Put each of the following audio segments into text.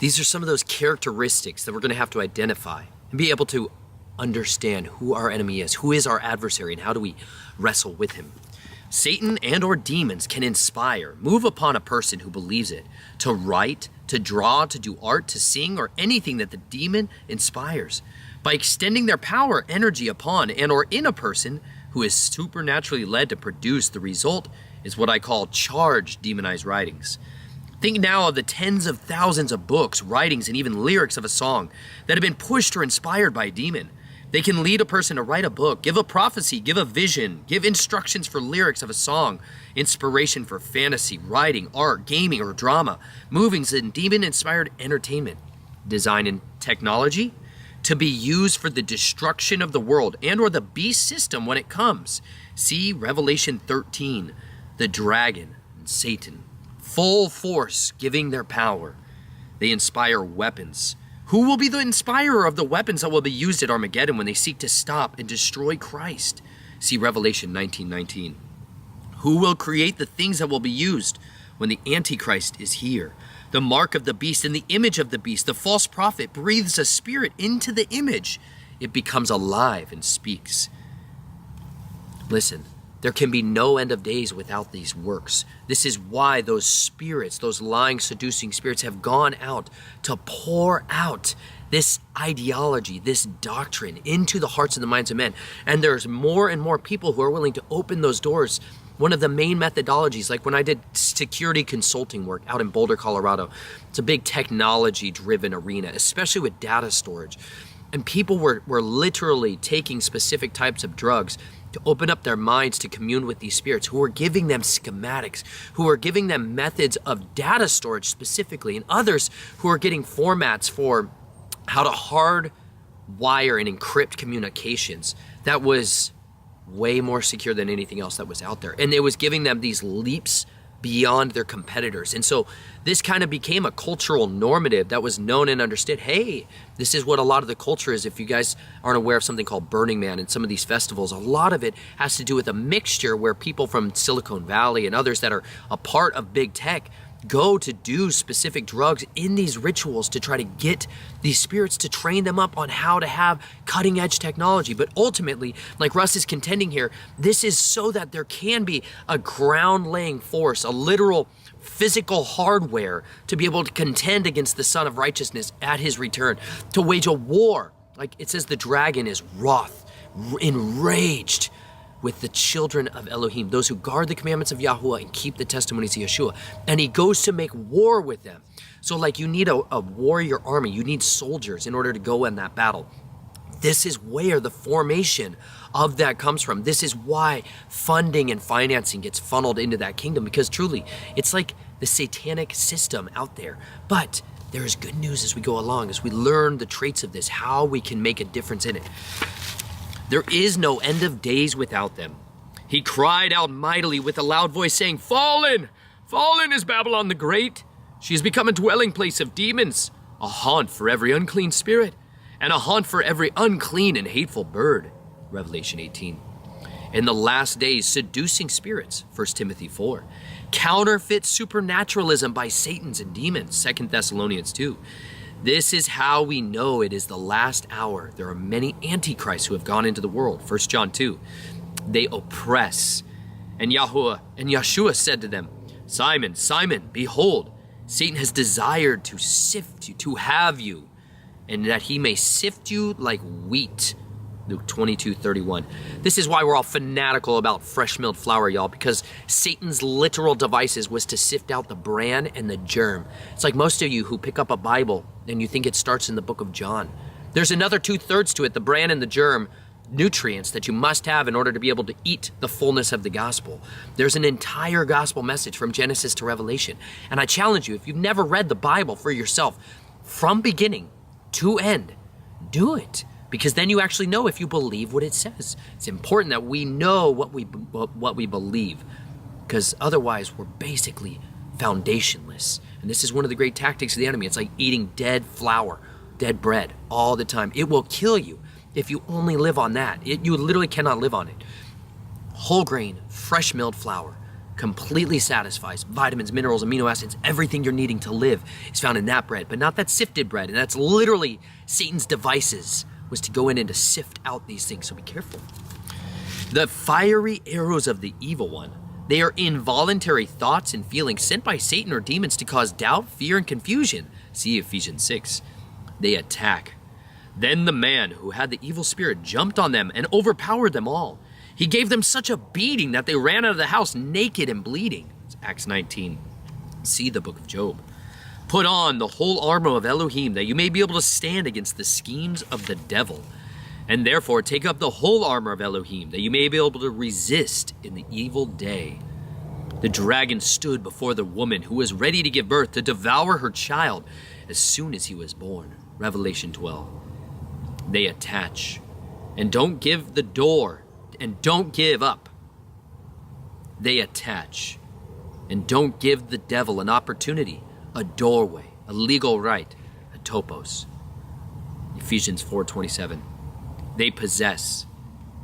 These are some of those characteristics that we're going to have to identify and be able to understand who our enemy is, who is our adversary, and how do we wrestle with him. Satan and or demons can inspire, move upon a person who believes it, to write, to draw, to do art, to sing, or anything that the demon inspires. By extending their power, energy upon, and or in a person who is supernaturally led to produce, the result is what I call charged demonized writings. Think now of the tens of thousands of books, writings, and even lyrics of a song that have been pushed or inspired by a demon. They can lead a person to write a book, give a prophecy, give a vision, give instructions for lyrics of a song, inspiration for fantasy, writing, art, gaming, or drama, movies, and demon-inspired entertainment, design and technology, to be used for the destruction of the world and or the beast system when it comes. See Revelation 13, the dragon and Satan, full force giving their power. They inspire weapons. Who will be the inspirer of the weapons that will be used at Armageddon when they seek to stop and destroy Christ? See Revelation 19:19. Who will create the things that will be used when the Antichrist is here? The mark of the beast and the image of the beast. The false prophet breathes a spirit into the image. It becomes alive and speaks. Listen, there can be no end of days without these works. This is why those spirits, those lying, seducing spirits have gone out to pour out this ideology, this doctrine into the hearts and the minds of men. And there's more and more people who are willing to open those doors. One of the main methodologies, like when I did security consulting work out in Boulder, Colorado, it's a big technology-driven arena, especially with data storage. And people were literally taking specific types of drugs to open up their minds to commune with these spirits, who were giving them schematics, who were giving them methods of data storage specifically, and others who are getting formats for how to hard wire and encrypt communications that was way more secure than anything else that was out there. And it was giving them these leaps beyond their competitors. And so this kind of became a cultural normative that was known and understood. Hey, this is what a lot of the culture is. If you guys aren't aware of something called Burning Man and some of these festivals, a lot of it has to do with a mixture where people from Silicon Valley and others that are a part of big tech go to do specific drugs in these rituals to try to get these spirits to train them up on how to have cutting edge technology. But ultimately, like Russ is contending here, this is so that there can be a ground laying force, a literal physical hardware to be able to contend against the Son of Righteousness at his return, to wage a war. Like it says, the dragon is wroth, enraged with the children of Elohim, those who guard the commandments of Yahuwah and keep the testimonies of Yeshua. And he goes to make war with them. So like you need a warrior army, you need soldiers in order to go in that battle. This is where the formation of that comes from. This is why funding and financing gets funneled into that kingdom, because truly it's like the satanic system out there. But there is good news as we go along, as we learn the traits of this, how we can make a difference in it. There is no end of days without them. He cried out mightily with a loud voice, saying, Fallen! Fallen is Babylon the Great! She has become a dwelling place of demons, a haunt for every unclean spirit, and a haunt for every unclean and hateful bird. Revelation 18. In the last days, seducing spirits, 1 Timothy 4. Counterfeit supernaturalism by Satans and demons, 2 Thessalonians 2. This is how we know it is the last hour. There are many antichrists who have gone into the world. 1 John 2. They oppress. And Yeshua said to them, Simon, Simon, behold, Satan has desired to sift you, to have you, and that he may sift you like wheat. Luke 22:31. This is why we're all fanatical about fresh milled flour, y'all, because Satan's literal devices was to sift out the bran and the germ. It's like most of you who pick up a Bible and you think it starts in the book of John. There's another 2/3 to it, the bran and the germ, nutrients that you must have in order to be able to eat the fullness of the gospel. There's an entire gospel message from Genesis to Revelation. And I challenge you, if you've never read the Bible for yourself, from beginning to end, do it. Because then you actually know if you believe what it says. It's important that we know what we believe, because otherwise we're basically foundationless. And this is one of the great tactics of the enemy. It's like eating dead flour, dead bread all the time. It will kill you if you only live on that. You literally cannot live on it. Whole grain, fresh milled flour, completely satisfies. Vitamins, minerals, amino acids, everything you're needing to live is found in that bread, but not that sifted bread. And that's literally Satan's devices, was to go in and to sift out these things, so be careful. The fiery arrows of the evil one, they are involuntary thoughts and feelings sent by Satan or demons to cause doubt, fear, and confusion. See Ephesians 6. They attack. Then the man who had the evil spirit jumped on them and overpowered them all. He gave them such a beating that they ran out of the house naked and bleeding. It's Acts 19. See the book of Job. Put on the whole armor of Elohim, that you may be able to stand against the schemes of the devil. And therefore take up the whole armor of Elohim, that you may be able to resist in the evil day. The dragon stood before the woman who was ready to give birth, to devour her child as soon as he was born. Revelation 12. They attach. And don't give the door, and don't give up. They attach. And don't give the devil an opportunity, a doorway, a legal right, a topos. Ephesians 4:27. They possess.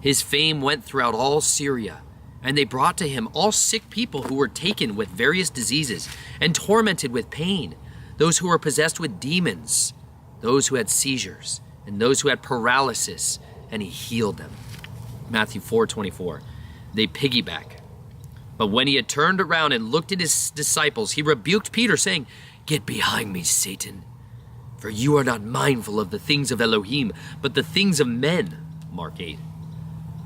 His fame went throughout all Syria, and they brought to him all sick people who were taken with various diseases and tormented with pain, those who were possessed with demons, those who had seizures, and those who had paralysis, and he healed them. Matthew 4:24. They piggyback. But when he had turned around and looked at his disciples, he rebuked Peter, saying, "Get behind me, Satan, for you are not mindful of the things of Elohim, but the things of men." Mark 8.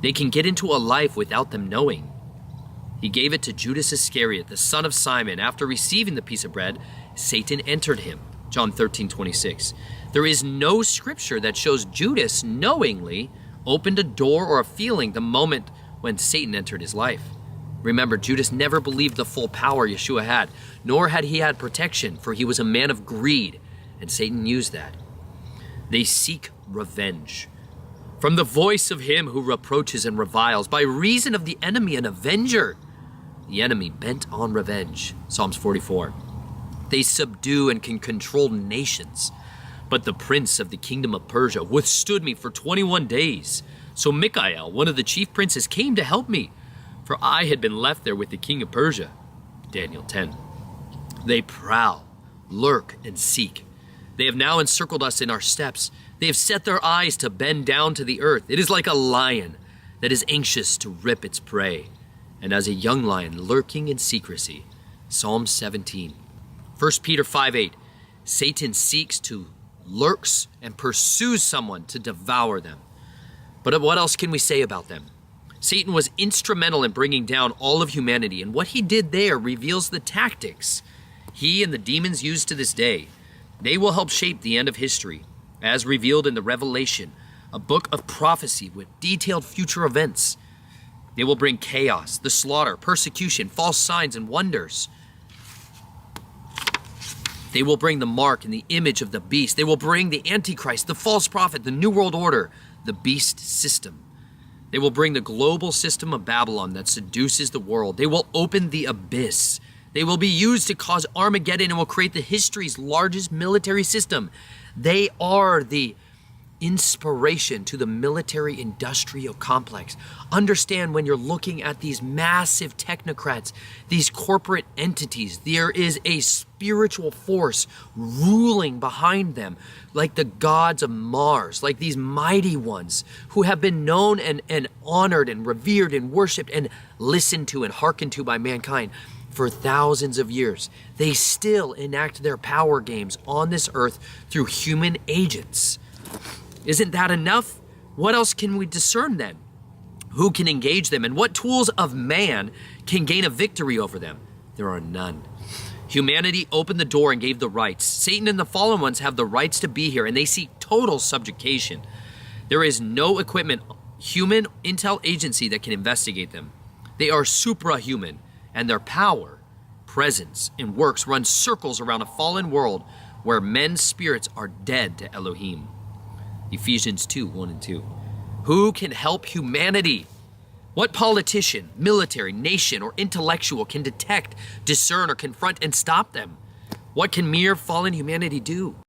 They can get into a life without them knowing. He gave it to Judas Iscariot, the son of Simon. After receiving the piece of bread, Satan entered him. John 13:26. There is no scripture that shows Judas knowingly opened a door or a feeling the moment when Satan entered his life. Remember, Judas never believed the full power Yeshua had, nor had he had protection, for he was a man of greed, and Satan used that. They seek revenge. From the voice of him who reproaches and reviles, by reason of the enemy, an avenger. The enemy bent on revenge. Psalms 44. They subdue and can control nations. But the prince of the kingdom of Persia withstood me for 21 days. So Michael, one of the chief princes, came to help me, for I had been left there with the king of Persia. Daniel 10. They prowl, lurk, and seek. They have now encircled us in our steps. They have set their eyes to bend down to the earth. It is like a lion that is anxious to rip its prey, and as a young lion lurking in secrecy. Psalm 17. 1 Peter 5:8. Satan seeks to, lurks, and pursues someone to devour them. But what else can we say about them? Satan was instrumental in bringing down all of humanity, and what he did there reveals the tactics he and the demons use to this day. They will help shape the end of history, as revealed in the Revelation, a book of prophecy with detailed future events. They will bring chaos, the slaughter, persecution, false signs, and wonders. They will bring the mark and the image of the beast. They will bring the Antichrist, the false prophet, the New World Order, the beast system. They will bring the global system of Babylon that seduces the world. They will open the abyss. They will be used to cause Armageddon and will create the history's largest military system. They are the inspiration to the military-industrial complex. Understand, when you're looking at these massive technocrats, these corporate entities, there is a spiritual force ruling behind them, like the gods of Mars, like these mighty ones who have been known and honored and revered and worshipped and listened to and hearkened to by mankind for thousands of years. They still enact their power games on this earth through human agents. Isn't that enough? What else can we discern then? Who can engage them, and what tools of man can gain a victory over them? There are none. Humanity opened the door and gave the rights. Satan and the fallen ones have the rights to be here, and they seek total subjugation. There is no equipment, human intel agency that can investigate them. They are suprahuman, and their power, presence, and works run circles around a fallen world where men's spirits are dead to Elohim. Ephesians 2:1-2. Who can help humanity? What politician, military, nation, or intellectual can detect, discern, or confront and stop them? What can mere fallen humanity do?